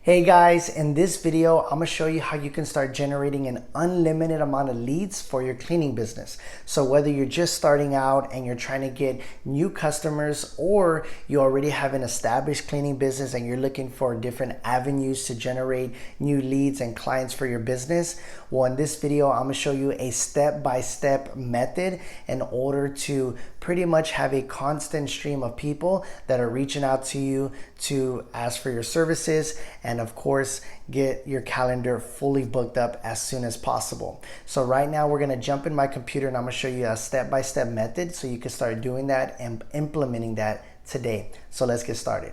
Hey guys, in this video, I'm gonna show you how you can start generating an unlimited amount of leads for your cleaning business. So whether you're just starting out and you're trying to get new customers, or you already have an established cleaning business and you're looking for different avenues to generate new leads and clients for your business, well, in this video, I'm gonna show you a step-by-step method in order to pretty much have a constant stream of people that are reaching out to you to ask for your services, and of course get your calendar fully booked up as soon as possible. So right now we're going to jump in my computer and I'm going to show you a step-by-step method so you can start doing that and implementing that today. So let's get started.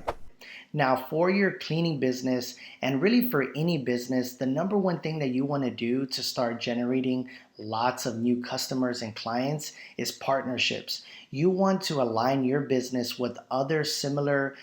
Now, for your cleaning business, and really for any business, the number one thing that you want to do to start generating lots of new customers and clients is partnerships. You want to align your business with other similar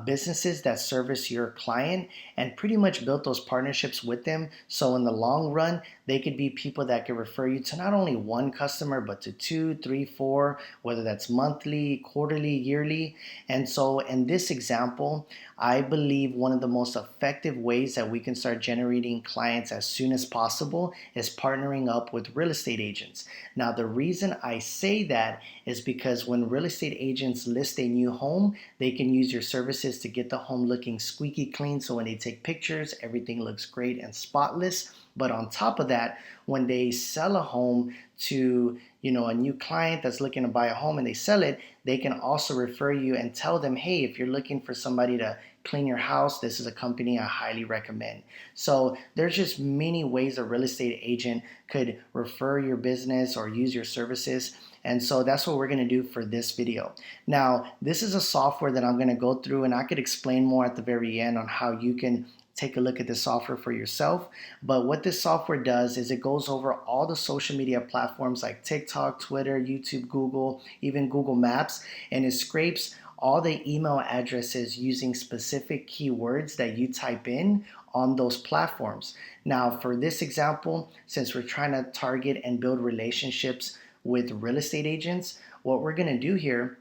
businesses that service your client and pretty much build those partnerships with them. So in the long run, they could be people that could refer you to not only one customer, but to two, three, four, whether that's monthly, quarterly, yearly. And so in this example, I believe one of the most effective ways that we can start generating clients as soon as possible is partnering up with real estate agents. Now, the reason I say that is because when real estate agents list a new home, they can use your services to get the home looking squeaky clean. So when they take pictures, everything looks great and spotless. But on top of that, when they sell a home to a new client that's looking to buy a home and they sell it, they can also refer you and tell them, hey, if you're looking for somebody to clean your house, this is a company I highly recommend. So there's just many ways a real estate agent could refer your business or use your services. And so that's what we're going to do for this video. Now, this is a software that I'm going to go through, and I could explain more at the very end on how you can take a look at this software for yourself. But what this software does is it goes over all the social media platforms like TikTok, Twitter, YouTube, Google, even Google Maps, and it scrapes all the email addresses using specific keywords that you type in on those platforms. Now, for this example, since we're trying to target and build relationships with real estate agents, what we're going to do here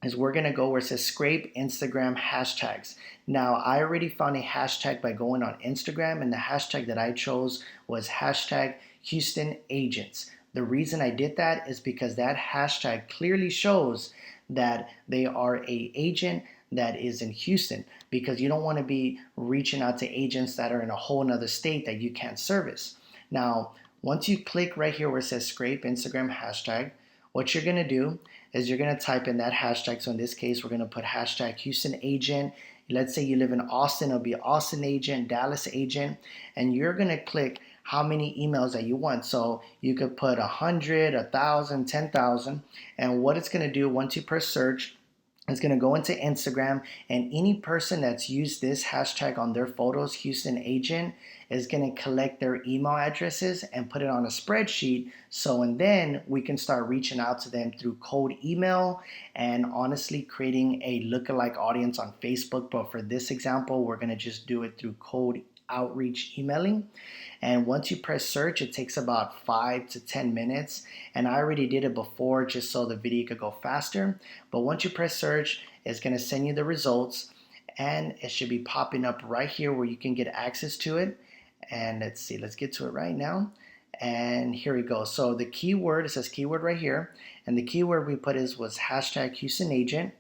is we're going to go where it says scrape Instagram hashtags. Now, I already found a hashtag by going on Instagram, and the hashtag that I chose was hashtag Houston Agents. The reason I did that is because that hashtag clearly shows that they are a agent that is in Houston, because you don't want to be reaching out to agents that are in a whole nother state that you can't service. Now, once you click right here where it says scrape Instagram hashtag, what you're going to do is you're going to type in that hashtag. So in this case, we're going to put hashtag Houston Agent. Let's say you live in Austin, it'll be Austin Agent, Dallas Agent, and you're going to click how many emails that you want. So you could put 100, 1,000, 10,000, and what it's going to do once you press search, it's going to go into Instagram, and any person that's used this hashtag on their photos, Houston Agent, is going to collect their email addresses and put it on a spreadsheet. And then we can start reaching out to them through cold email and honestly creating a lookalike audience on Facebook. But for this example, we're going to just do it through cold outreach emailing. And once you press search, it takes about 5 to 10 minutes. And I already did it before just so the video could go faster. But once you press search, it's going to send you the results, and it should be popping up right here where you can get access to it. And let's see, let's get to it right now. And here we go. So the keyword, it says keyword right here. And the keyword we put was hashtag Houston Agent.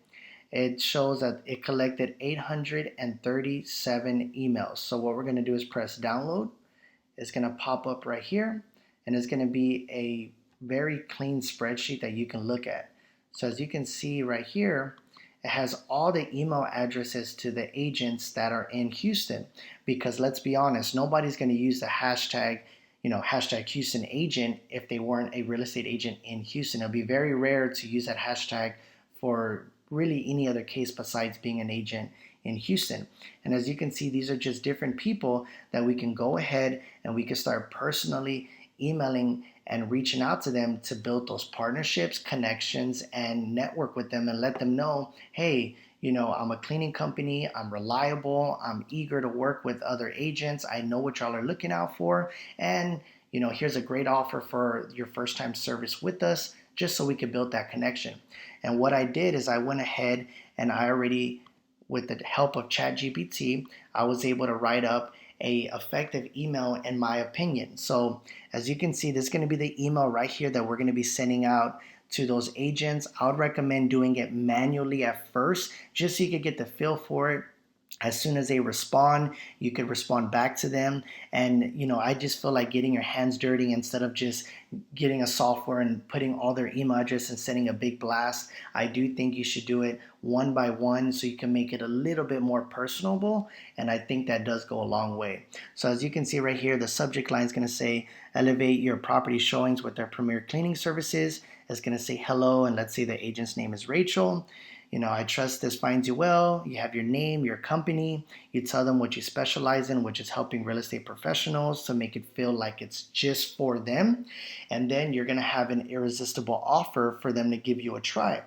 It shows that it collected 837 emails. So what we're going to do is press download. It's going to pop up right here, and it's going to be a very clean spreadsheet that you can look at. So as you can see right here, it has all the email addresses to the agents that are in Houston, because let's be honest, nobody's going to use the hashtag, hashtag Houston Agent if they weren't a real estate agent in Houston. It'll be very rare to use that hashtag for really any other case besides being an agent in Houston. And as you can see, these are just different people that we can go ahead and we can start personally emailing and reaching out to them to build those partnerships, connections, and network with them and let them know, hey, I'm a cleaning company, I'm reliable, I'm eager to work with other agents, I know what y'all are looking out for, and here's a great offer for your first time service with us, just so we could build that connection. And what I did is I went ahead and I already with the help of ChatGPT, I was able to write up a effective email in my opinion. So as you can see, this is going to be the email right here that we're going to be sending out to those agents. I would recommend doing it manually at first, just so you could get the feel for it. As soon as they respond, you could respond back to them. And I just feel like getting your hands dirty instead of just getting a software and putting all their email address and sending a big blast. I do think you should do it one by one so you can make it a little bit more personable, and I think that does go a long way. So as you can see right here, the subject line is going to say elevate your property showings with our premier cleaning services. It's going to say hello, and let's say the agent's name is Rachel. I trust this finds you well. You have your name, your company. You tell them what you specialize in, which is helping real estate professionals to make it feel like it's just for them. And then you're going to have an irresistible offer for them to give you a try.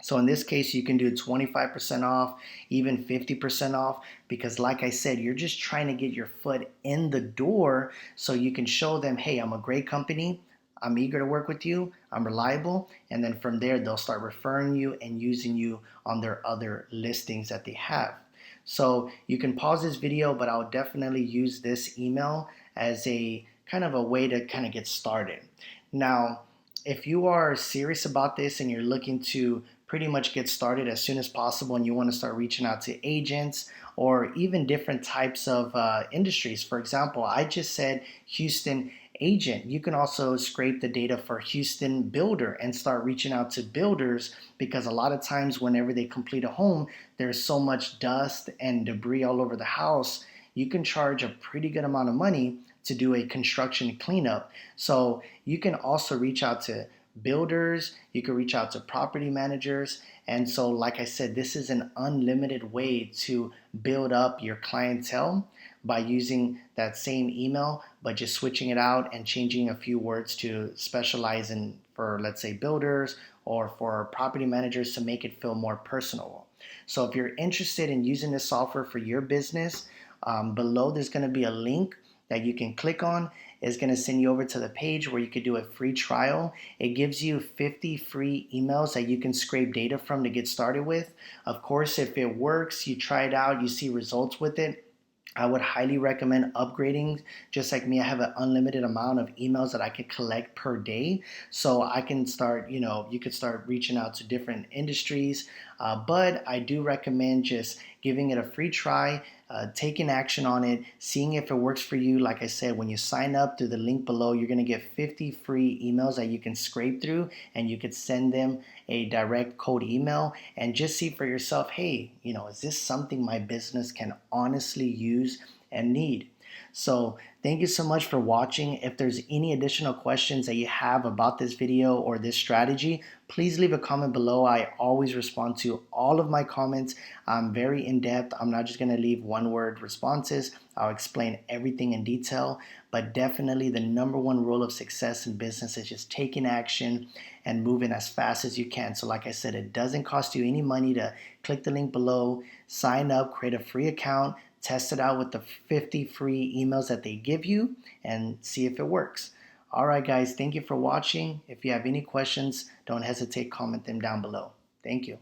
So in this case, you can do 25% off, even 50% off, because like I said, you're just trying to get your foot in the door so you can show them, hey, I'm a great company. I'm eager to work with you. I'm reliable. And then from there, they'll start referring you and using you on their other listings that they have. So you can pause this video, but I'll definitely use this email as a kind of a way to kind of get started. Now, if you are serious about this and you're looking to pretty much get started as soon as possible and you want to start reaching out to agents or even different types of industries, for example, I just said Houston agent. You can also scrape the data for Houston builder and start reaching out to builders, because a lot of times whenever they complete a home, there's so much dust and debris all over the house. You can charge a pretty good amount of money to do a construction cleanup. So you can also reach out to builders, you can reach out to property managers. And so, like I said, this is an unlimited way to build up your clientele by using that same email, but just switching it out and changing a few words to specialize in, for let's say builders or for property managers, to make it feel more personal. So if you're interested in using this software for your business, below there's going to be a link that you can click on. Is going to send you over to the page where you could do a free trial. It gives you 50 free emails that you can scrape data from to get started with. Of course, if it works, you try it out, you see results with it, I would highly recommend upgrading. Just like me, I have an unlimited amount of emails that I could collect per day. So I can start, you could start reaching out to different industries. But I do recommend just giving it a free try, taking action on it, seeing if it works for you. Like I said, when you sign up through the link below, you're going to get 50 free emails that you can scrape through, and you could send them a direct code email and just see for yourself, hey, is this something my business can honestly use and need? So thank you so much for watching. If there's any additional questions that you have about this video or this strategy, please leave a comment below. I always respond to all of my comments. I'm very in-depth. I'm not just going to leave one-word responses. I'll explain everything in detail. But definitely the number one rule of success in business is just taking action and moving as fast as you can. So like I said, it doesn't cost you any money to click the link below, sign up, create a free account, test it out with the 50 free emails that they give you, and see if it works. All right, guys, thank you for watching. If you have any questions, don't hesitate, comment them down below. Thank you.